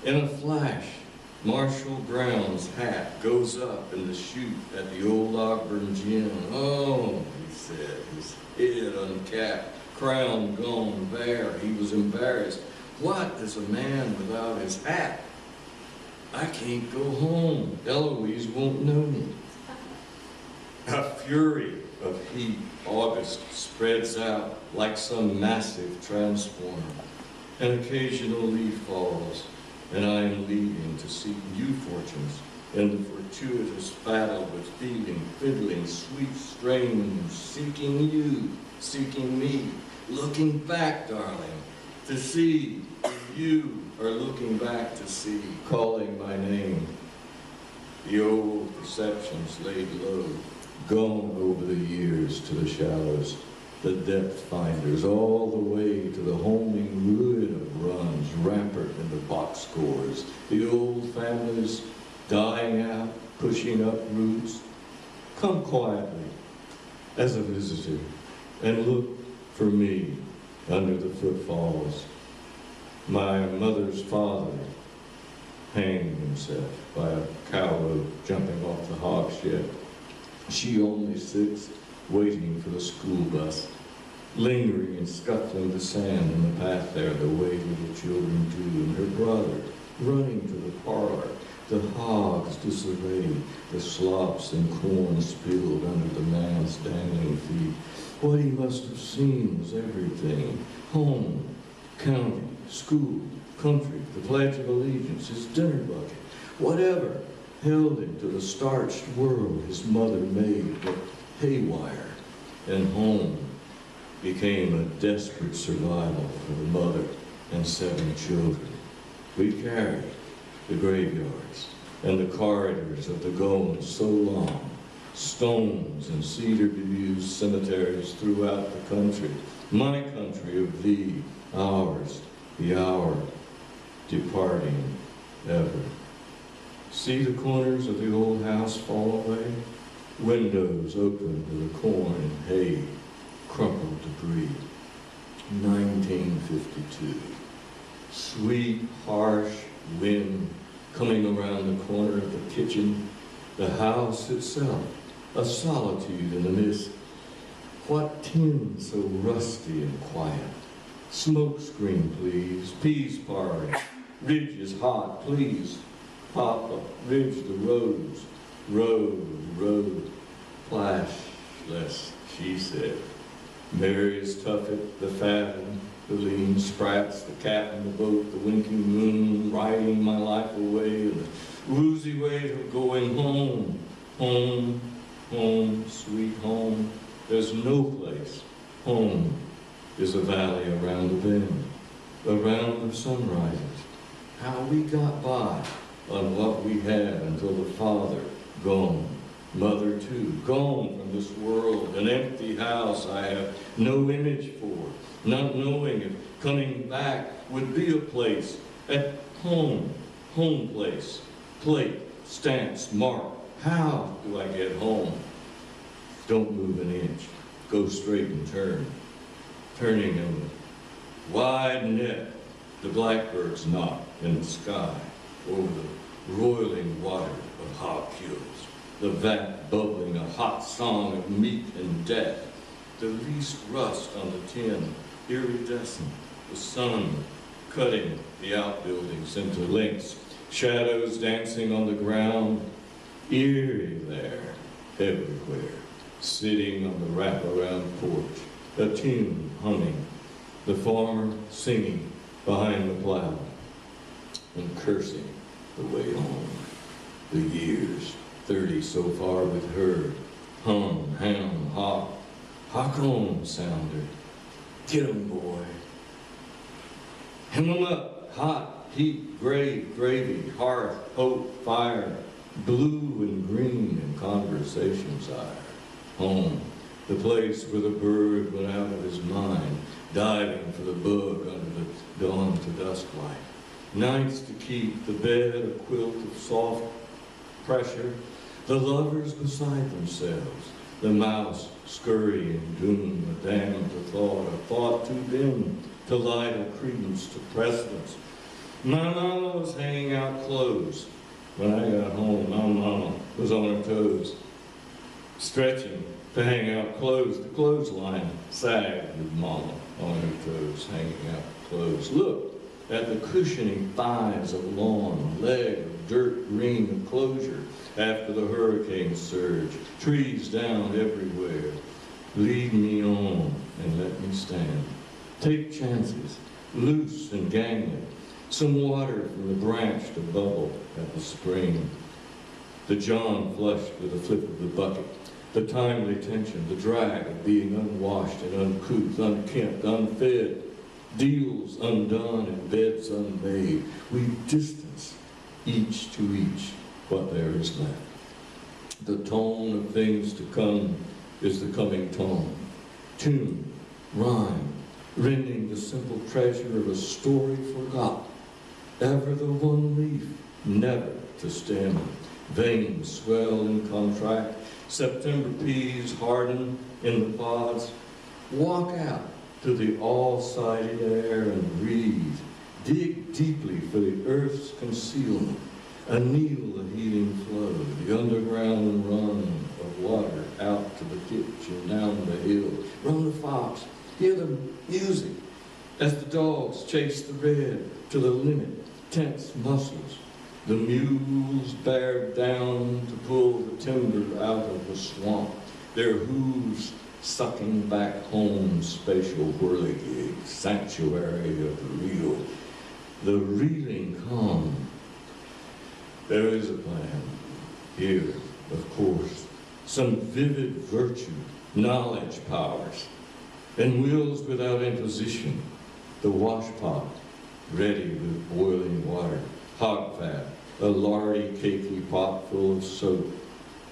In a flash, Marshall Brown's hat goes up in the chute at the old Ogburn Gym. "Oh," he said, his head uncapped, crown gone bare. He was embarrassed. "What is a man without his hat? I can't go home. Eloise won't know me." A fury of heat, August spreads out like some massive transformer. An occasional leaf falls, and I am leaving to seek new fortunes in the fortuitous battle with feeling, fiddling, sweet strains, seeking you, seeking me, looking back, darling, to see if you are looking back to see, calling my name. The old perceptions laid low, gone over the years to the shallows, the depth finders, all the way to the homing ruin of runs, rampart in the box scores, the old families dying out, pushing up roots. Come quietly as a visitor and look for me under the footfalls. My mother's father hanged himself by a cow rope jumping off the hog shed. She only sits waiting for the school bus, lingering and scuffling the sand in the path there the way little children do, and her brother running to the parlor, the hogs disarrayed, the slops and corn spilled under the man's dangling feet. What he must have seen was everything: home, county, school, country, the Pledge of Allegiance, his dinner bucket, whatever held him to the starched world his mother made but haywire, and home became a desperate survival for the mother and 7 children. We carried the graveyards and the corridors of the Gomes so long, stones and cedar-bemused cemeteries throughout the country, my country of thee, ours, the hour, departing ever. See the corners of the old house fall away? Windows open to the corn and hay, crumpled debris. 1952. Sweet, harsh wind coming around the corner of the kitchen. The house itself, a solitude in the mist. What tin so rusty and quiet? Smoke screen, please. Peas porridge. Ridge is hot, please. Papa, ridge the rose. Road, flashless, she said. Mary's tuffet, the fathom, the lean sprats, the cat in the boat, the winking moon, riding my life away, and the woozy weight of going home. Home, home, sweet home. There's no place. Home is a valley around the bend, around the sunrises. How we got by on what we had until the father gone, mother too, gone from this world, an empty house I have no image for, not knowing if coming back would be a place at home, home place, plate, stamps, mark. How do I get home? Don't move an inch, go straight and turn. Turning in the wide net, the blackbirds knock in the sky over the roiling water of hog kills, the vat bubbling a hot song of meat and death, the least rust on the tin, iridescent, the sun cutting the outbuildings into links, shadows dancing on the ground, eerie there, everywhere, sitting on the wraparound porch, a tune humming, the farmer singing behind the plow, and cursing the way home. The years, 30 so far with her, hum, ham, hawk on sounder. Get 'em, boy. Hem 'em up, hot, heat, grave, gravy, hearth, hope, fire, blue and green in conversation's ire. Home, the place where the bird went out of his mind, diving for the bug under the dawn to dusk light. Nights to keep, the bed a quilt of soft pressure, the lovers beside themselves, the mouse scurrying doom, a damned to thought, a thought too dim to light a credence to precedence. My mama was hanging out clothes. When I got home, my mama was on her toes, stretching to hang out clothes. The clothesline sagged with mama on her toes, hanging out clothes. Look at the cushioning thighs of lawn, a leg of dirt green enclosure after the hurricane surge, trees down everywhere. Lead me on and let me stand. Take chances, loose and gangly, some water from the branch to bubble at the spring. The John flushed with a flip of the bucket, the timely tension, the drag of being unwashed and uncouth, unkempt, unfed, deals undone and beds unmade. We distance each to each what there is left. The tone of things to come is the coming tone. Tune, rhyme, rending the simple treasure of a story forgot. Ever the one leaf, never to stem. Veins swell and contract. September peas harden in the pods. Walk out to the all-sided air and breathe. Dig deeply for the earth's concealment. Anneal the healing flow, the underground run of water out to the ditch and down the hill. Run the fox, hear the music as the dogs chase the red to the limit. Tense muscles, the mules bear down to pull the timber out of the swamp, their hooves sucking back home spatial whirligig, sanctuary of the real, the reeling calm. There is a plan here, of course, some vivid virtue, knowledge powers, and wills without imposition, the washpot, ready with boiling water, hog fat, a lardy, cakey pot full of soap,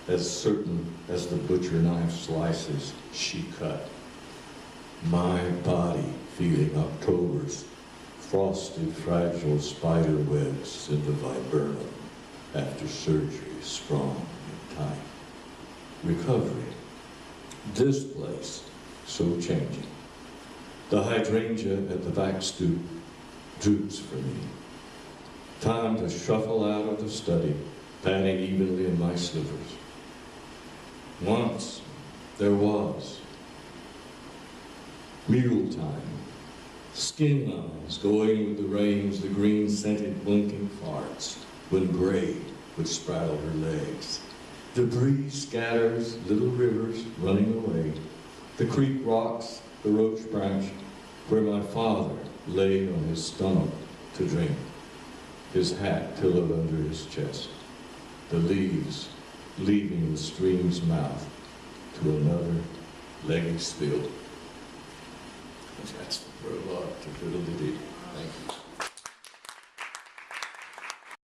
as certain as the butcher knife slices she cut. My body feeling October's frosted, fragile spider webs in the viburnum after surgery, strong and tight. Recovery, this place so changing. The hydrangea at the back stoop droops for me. Time to shuffle out of the study, panting evenly in my slippers. Once there was mule time, skin lines going with the reins, the green-scented blinking farts, when gray would spraddle her legs. Debris scatters, little rivers running away. The creek rocks, the roach branch, where my father lay on his stomach to drink, his hat pillowed under his chest, the leaves leaving the stream's mouth to another leggy spill. That's the prologue to Fiddle